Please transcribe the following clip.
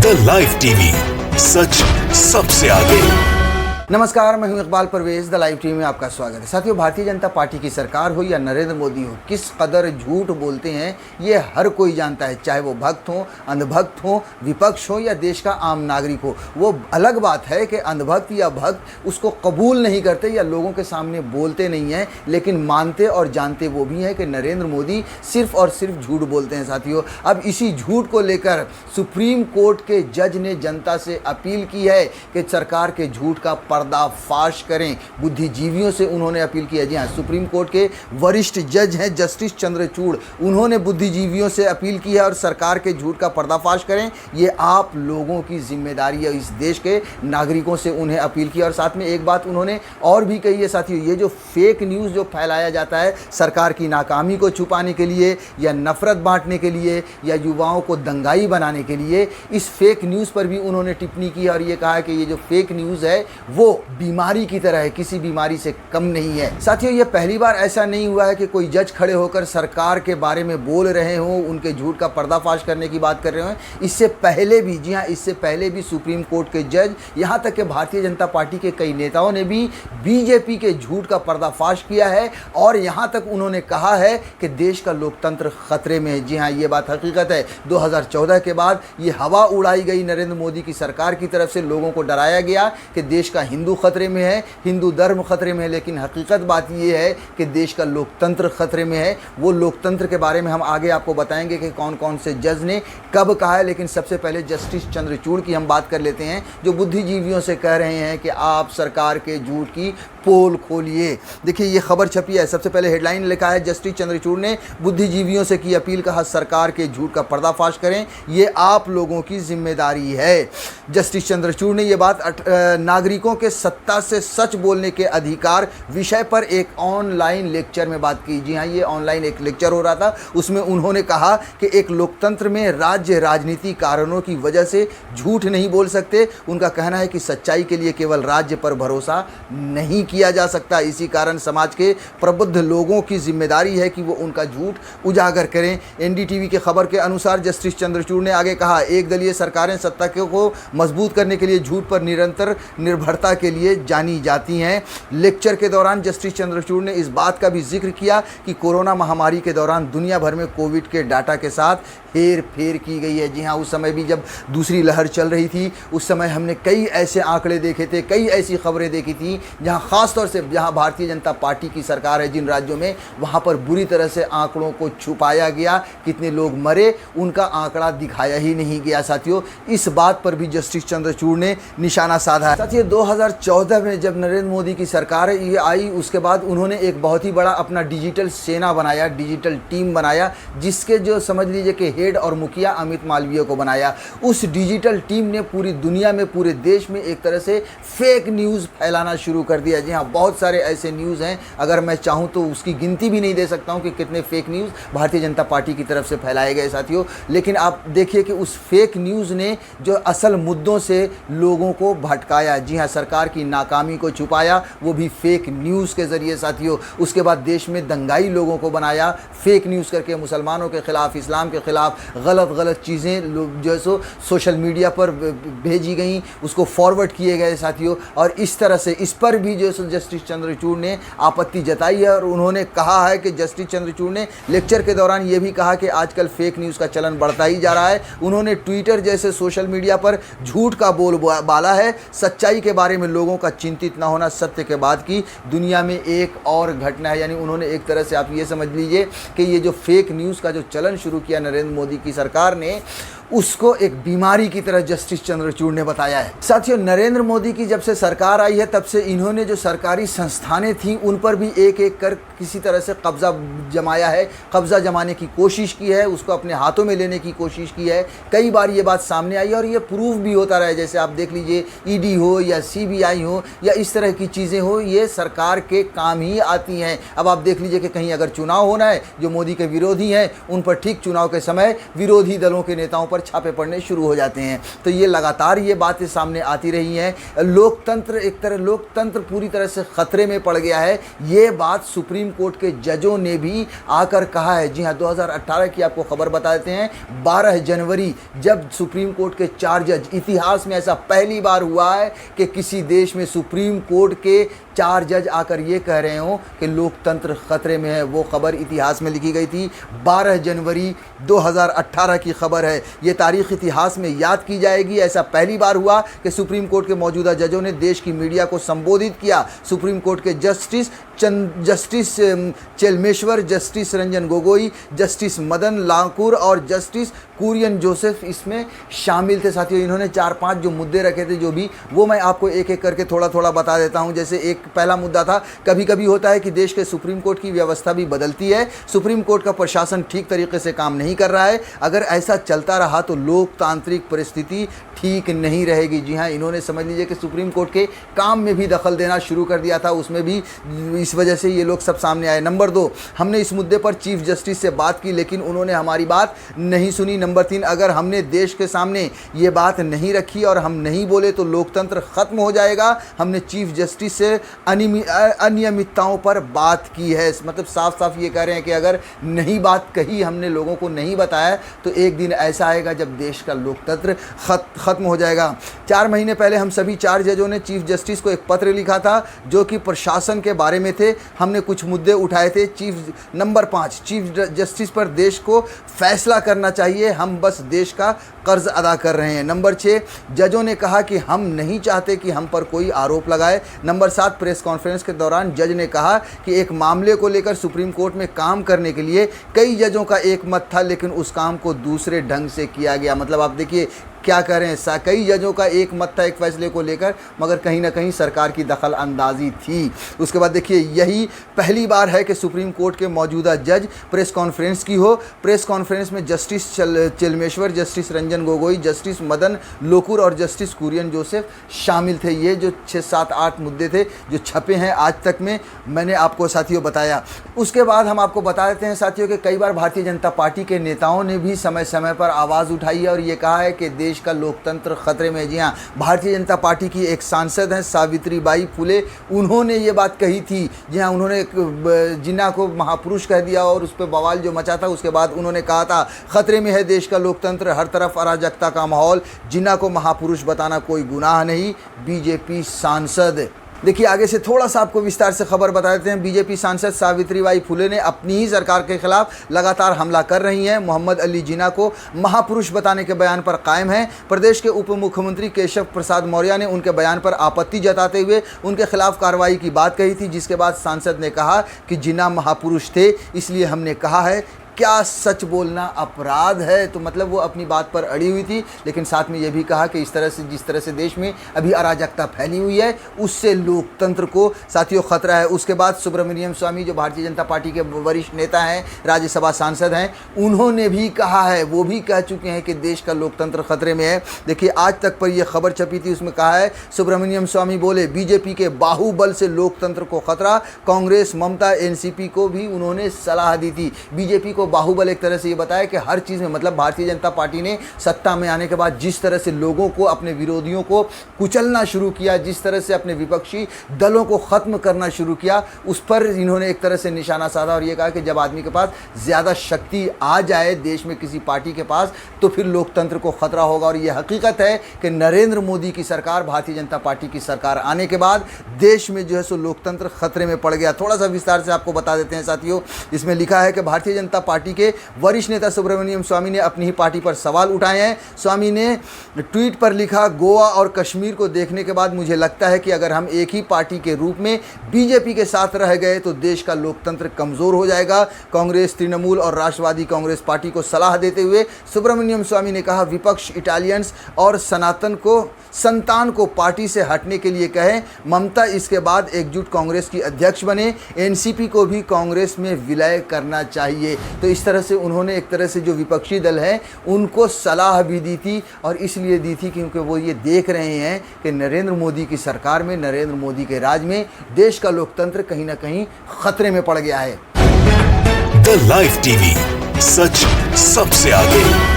The live TV, सच सबसे आगे। नमस्कार, मैं हूं Iqbal Parvez. The live TV में आपका स्वागत है। साथियों, भारतीय जनता पार्टी की सरकार हो या नरेंद्र मोदी हो, किस कदर झूठ बोलते हैं ये हर कोई जानता है। चाहे वो भक्त हो, अंधभक्त हो, विपक्ष हो या देश का आम नागरिक हो। वो अलग बात है कि अंधभक्त या भक्त उसको कबूल नहीं करते या लोगों के सामने बोलते नहीं हैं, लेकिन मानते और जानते वो भी हैं कि नरेंद्र मोदी सिर्फ और सिर्फ झूठ बोलते हैं। साथियों, अब इसी झूठ को लेकर सुप्रीम कोर्ट के जज ने जनता से अपील की है कि सरकार के झूठ का पर्दाफाश करें। बुद्धिजीवियों से उन्होंने अपील की है। जी हाँ, सुप्रीम कोर्ट के वरिष्ठ जज हैं जस्टिस चंद्रचूड़, उन्होंने बुद्धिजीवियों से अपील की है और सरकार के झूठ का पर्दाफाश करें। ये आप लोगों की जिम्मेदारी है, इस देश के नागरिकों से उन्हें अपील की। और साथ में एक बात उन्होंने और भी कही है साथियों, ये जो फेक न्यूज़ जो फैलाया जाता है सरकार की नाकामी को छुपाने के लिए या नफरत बांटने के लिए या युवाओं को दंगाई बनाने के लिए, इस फेक न्यूज़ पर भी उन्होंने टिप्पणी की और ये कहा कि ये जो फेक न्यूज़ है वो बीमारी की तरह है, किसी बीमारी से कम नहीं है। साथियों, ये पहली बार ऐसा नहीं हुआ है कि कोई जज खड़े होकर सरकार के बारे में बोल रहे हों, उनके झूठ का पर्दाफाश करने की बात कर रहे हों। इससे पहले भी, जी हाँ, इससे पहले भी सुप्रीम कोर्ट के जज, यहाँ तक कि भारतीय जनता पार्टी के कई नेताओं ने भी बीजेपी के झूठ का पर्दाफाश किया है और यहाँ तक उन्होंने कहा है कि देश का लोकतंत्र खतरे में है। जी हाँ, ये बात हकीकत है। 2014 के बाद ये हवा उड़ाई गई नरेंद्र मोदी की सरकार की तरफ से, लोगों को डराया गया कि देश का हिंदू खतरे में है, हिंदू धर्म खतरे में है, लेकिन हकीकत बात यह है कि देश का लोकतंत्र खतरे में है। वो लोकतंत्र के बारे में हम आगे आपको बताएंगे कि कौन कौन से जज ने कब कहा है, लेकिन सबसे पहले जस्टिस चंद्रचूड़ की हम बात कर लेते हैं, जो बुद्धिजीवियों से कह रहे हैं कि आप सरकार के झूठ की पोल खोलिए। देखिए, ये खबर छपी है। सबसे पहले हेडलाइन लिखा है, जस्टिस चंद्रचूड़ ने बुद्धिजीवियों से की अपील, कहा सरकार के झूठ का पर्दाफाश करें, ये आप लोगों की जिम्मेदारी है। जस्टिस चंद्रचूड़ ने यह बात नागरिकों के सत्ता से सच बोलने के अधिकार विषय पर एक ऑनलाइन लेक्चर में बात की। जी हाँ, ये ऑनलाइन एक लेक्चर हो रहा था, उसमें उन्होंने कहा कि एक लोकतंत्र में राज्य राजनीति कारणों की वजह से झूठ नहीं बोल सकते। उनका कहना है कि सच्चाई के लिए केवल राज्य पर भरोसा नहीं किया जा सकता। इसी कारण समाज के प्रबुद्ध लोगों की जिम्मेदारी है कि वो उनका झूठ उजागर करें। एनडीटीवी की खबर के अनुसार जस्टिस चंद्रचूड़ ने आगे कहा, एक दलीय सरकारें सत्ता को मजबूत करने के लिए झूठ पर निरंतर निर्भरता के लिए जानी जाती हैं। लेक्चर के दौरान जस्टिस चंद्रचूड़ ने इस बात का भी जिक्र किया कि कोरोना महामारी के दौरान दुनिया भर में कोविड के डाटा के साथ हेर फेर की गई है। जी हाँ, उस समय भी जब दूसरी लहर चल रही थी, उस समय हमने कई ऐसे आंकड़े देखे थे, कई ऐसी खबरें देखी थी जहाँ ख़ासतौर से जहाँ भारतीय जनता पार्टी की सरकार है जिन राज्यों में, वहाँ पर बुरी तरह से आंकड़ों को छुपाया गया। कितने लोग मरे उनका आंकड़ा दिखाया ही नहीं गया। साथियों, इस बात पर भी जस्टिस चंद्रचूड़ ने निशाना साधा है। साथियों, 2014 में जब नरेंद्र मोदी की सरकार ये आई, उसके बाद उन्होंने एक बहुत ही बड़ा अपना डिजिटल सेना बनाया, डिजिटल टीम बनाया, जिसके जो समझ लीजिए कि हेड और मुखिया अमित मालवीय को बनाया। उस डिजिटल टीम ने पूरी दुनिया में, पूरे देश में एक तरह से फेक न्यूज़ फैलाना शुरू कर दिया। जी हाँ, बहुत सारे ऐसे न्यूज़ हैं, अगर मैं चाहूँ तो उसकी गिनती भी नहीं दे सकता हूँ कि कितने fake news Bharatiya Janata party की तरफ से फैलाए गए। साथियों, लेकिन आप देखिए कि उस फेक न्यूज़ ने जो असल मुद्दों से लोगों को भटकाया। जी हाँ, सरकार की नाकामी को छुपाया, वो भी फेक न्यूज़ के ज़रिए। साथियों, उसके बाद देश में दंगाई लोगों को बनाया, फेक न्यूज़ करके मुसलमानों के ख़िलाफ़, इस्लाम के ख़िलाफ़ गलत चीज़ें जो है सो सोशल मीडिया पर भेजी गई, उसको फॉरवर्ड किए गए। साथियों, और इस तरह से इस पर भी जो है जस्टिस चंद्रचूड़ ने आपत्ति जताई है और उन्होंने कहा है कि जस्टिस चंद्रचूड़ ने लेक्चर के दौरान ये भी कहा कि आजकल फेक न्यूज़ का चलन बढ़ता ही जा रहा है। उन्होंने ट्विटर जैसे सोशल मीडिया पर झूठ का बोलबाला है, सच्चाई के बारे में लोगों का चिंतित न होना सत्य के बाद की दुनिया में एक और घटना है। यानी उन्होंने एक तरह से आप ये समझ लीजिए कि ये जो फेक न्यूज़ का जो चलन शुरू किया नरेंद्र मोदी की सरकार ने, उसको एक बीमारी की तरह जस्टिस चंद्रचूड़ ने बताया है। साथियों, नरेंद्र मोदी की जब से सरकार आई है तब से इन्होंने जो सरकारी संस्थानें थीं उन पर भी एक एक कर किसी तरह से कब्जा जमाया है, कब्जा जमाने की कोशिश की है, उसको अपने हाथों में लेने की कोशिश की है। कई बार ये बात सामने आई और ये प्रूव भी होता रहा है। जैसे आप देख लीजिए, ईडी हो या सीबीआई हो या इस तरह की चीज़ें हो, ये सरकार के काम ही आती हैं। अब आप देख लीजिए कि कहीं अगर चुनाव होना है, जो मोदी के विरोधी हैं उन पर ठीक चुनाव के समय विरोधी दलों के नेताओं पर पर छापे पड़ने शुरू हो जाते हैं। तो ये लगातार ये बातें सामने आती रही हैं। लोकतंत्र पूरी तरह से खतरे में पड़ गया है। ये बात सुप्रीम कोर्ट के जजों ने भी आकर कहा है। जी हाँ, 2018 की आपको खबर बता देते हैं। 12 जनवरी जब सुप्रीम कोर्ट के 4 जज, इतिहास में ऐसा पहली बार हुआ है कि किसी देश में सुप्रीम कोर्ट के 4 जज आकर ये कह रहे हो कि लोकतंत्र खतरे में है। वो खबर इतिहास में लिखी गई थी। 12 जनवरी 2018 की खबर है। ये तारीख इतिहास में याद की जाएगी। ऐसा पहली बार हुआ कि सुप्रीम कोर्ट के मौजूदा जजों ने देश की मीडिया को संबोधित किया। सुप्रीम कोर्ट के justice Chelameswar, justice Ranjan Gogoi, justice Madan Lokur और जस्टिस कुरियन जोसेफ इसमें शामिल थे। साथियों, इन्होंने 4-5 जो मुद्दे रखे थे, जो भी वो मैं आपको एक एक करके थोड़ा थोड़ा बता देता हूं। जैसे एक पहला मुद्दा था, कभी कभी होता है कि देश के सुप्रीम कोर्ट की व्यवस्था भी बदलती है। सुप्रीम कोर्ट का प्रशासन ठीक तरीके से काम नहीं कर रहा है। अगर ऐसा चलता रहा तो लोकतांत्रिक परिस्थिति ठीक नहीं रहेगी। जी हाँ, इन्होंने समझ लीजिए कि सुप्रीम कोर्ट के काम में भी दखल देना शुरू कर दिया था। उसमें भी इस वजह से ये लोग सब सामने आए। नंबर 2, हमने इस मुद्दे पर चीफ जस्टिस से बात की लेकिन उन्होंने हमारी बात नहीं सुनी। नंबर 3, अगर हमने देश के सामने ये बात नहीं रखी और हम नहीं बोले तो लोकतंत्र खत्म हो जाएगा। हमने चीफ जस्टिस से अनियमितताओं पर बात की है। मतलब साफ साफ ये कह रहे हैं कि अगर नहीं बात कही, हमने लोगों को नहीं बताया, तो एक दिन ऐसा आएगा जब देश का लोकतंत्र खत्म हो जाएगा। 4 महीने पहले हम सभी 4 जजों ने चीफ जस्टिस को एक पत्र लिखा था जो कि प्रशासन के बारे में थे। हमने कुछ मुद्दे उठाए थे। नंबर 5, चीफ जस्टिस पर देश को फैसला करना चाहिए, हम बस देश का कर्ज अदा कर रहे हैं। नंबर 6, जजों ने कहा कि हम नहीं चाहते कि हम पर कोई आरोप लगाए। नंबर 7, प्रेस कॉन्फ्रेंस के दौरान जज ने कहा कि एक मामले को लेकर सुप्रीम कोर्ट में काम करने के लिए कई जजों का एक मत था लेकिन उस काम को दूसरे ढंग से किया गया। मतलब आप देखिए क्या कह रहे हैं, कई जजों का एक मत था एक फैसले को लेकर, मगर कहीं ना कहीं सरकार की दखल अंदाजी थी। उसके बाद देखिए, यही पहली बार है कि सुप्रीम कोर्ट के मौजूदा जज प्रेस कॉन्फ्रेंस की हो। प्रेस कॉन्फ्रेंस में justice Chelameswar, justice Ranjan Gogoi, justice Madan Lokur और जस्टिस कुरियन जोसेफ शामिल थे। ये जो 6, 7, 8 मुद्दे थे जो छपे हैं आज तक में, मैंने आपको साथियों बताया। उसके बाद हम आपको बता देते हैं साथियों कि कई बार भारतीय जनता पार्टी के नेताओं ने भी समय समय पर आवाज़ उठाई है और ये कहा है कि देश का लोकतंत्र खतरे में है। जी हाँ, भारतीय जनता पार्टी की एक सांसद हैं सावित्रीबाई फुले, उन्होंने ये बात कही थी। जी हाँ, उन्होंने जिन्ना को महापुरुष कह दिया और उस पर बवाल जो मचा था, उसके बाद उन्होंने कहा था खतरे में है देश का लोकतंत्र, हर तरफ अराजकता का माहौल, जिन्ना को महापुरुष बताना कोई गुनाह नहीं। बीजेपी सांसद, देखिए आगे से थोड़ा सा आपको विस्तार से खबर बता देते हैं। बीजेपी सांसद सावित्रीबाई फुले ने अपनी ही सरकार के खिलाफ लगातार हमला कर रही हैं। मोहम्मद अली जिन्ना को महापुरुष बताने के बयान पर कायम है। प्रदेश के उप मुख्यमंत्री केशव प्रसाद मौर्य ने उनके बयान पर आपत्ति जताते हुए उनके खिलाफ कार्रवाई की बात कही थी, जिसके बाद सांसद ने कहा कि जिन्ना महापुरुष थे, इसलिए हमने कहा है क्या सच बोलना अपराध है। तो मतलब वो अपनी बात पर अड़ी हुई थी, लेकिन साथ में ये भी कहा कि जिस तरह से देश में अभी अराजकता फैली हुई है, उससे लोकतंत्र को साथियों खतरा है। उसके बाद सुब्रमण्यम स्वामी जो भारतीय जनता पार्टी के वरिष्ठ नेता हैं, राज्यसभा सांसद हैं, उन्होंने भी कहा है, वो भी कह चुके हैं कि देश का लोकतंत्र खतरे में है। देखिए आज तक पर यह खबर छपी थी, उसमें कहा है सुब्रमण्यम स्वामी बोले बीजेपी के बाहुबल से लोकतंत्र को खतरा। कांग्रेस, ममता, एनसीपी को भी उन्होंने सलाह दी थी। बीजेपी को बाहुबल एक तरह से ये बताया कि हर चीज़ में, मतलब भारतीय जनता पार्टी ने सत्ता में आने के बाद जिस तरह से लोगों को, अपने विरोधियों को कुचलना शुरू किया, जिस तरह से अपने विपक्षी दलों को ख़त्म करना शुरू किया, उस पर इन्होंने एक तरह से निशाना साधा और ये कहा कि जब आदमी के पास ज़्यादा शक्ति आ जाए देश में किसी पार्टी के पास, तो फिर लोकतंत्र को खतरा होगा। और ये हकीकत है कि नरेंद्र मोदी की सरकार, भारतीय जनता पार्टी की सरकार आने के बाद देश में जो है सो लोकतंत्र खतरे में पड़ गया। थोड़ा सा विस्तार से आपको बता देते हैं साथियों। इसमें लिखा है कि भारतीय जनता पार्टी के वरिष्ठ नेता सुब्रमण्यम स्वामी ने अपनी ही पार्टी पर सवाल उठाए हैं। स्वामी ने ट्वीट पर लिखा, गोवा और कश्मीर को देखने के बाद मुझे लगता है कि अगर हम एक ही पार्टी के रूप में बीजेपी के साथ रह गए तो देश का लोकतंत्र कमजोर हो जाएगा। कांग्रेस, तृणमूल और राष्ट्रवादी कांग्रेस पार्टी को सलाह देते हुए सुब्रमण्यम स्वामी ने कहा, विपक्ष इटालियंस और संतान को पार्टी से हटने के लिए कहें। ममता इसके बाद एकजुट कांग्रेस की अध्यक्ष बने। एनसीपी को भी कांग्रेस में विलय करना चाहिए। तो इस तरह से उन्होंने एक तरह से जो विपक्षी दल है उनको सलाह भी दी थी, और इसलिए दी थी क्योंकि वो ये देख रहे हैं कि नरेंद्र मोदी की सरकार में, नरेंद्र मोदी के राज में देश का लोकतंत्र कहीं ना कहीं खतरे में पड़ गया है। द लाइव टीवी, सच सबसे आगे।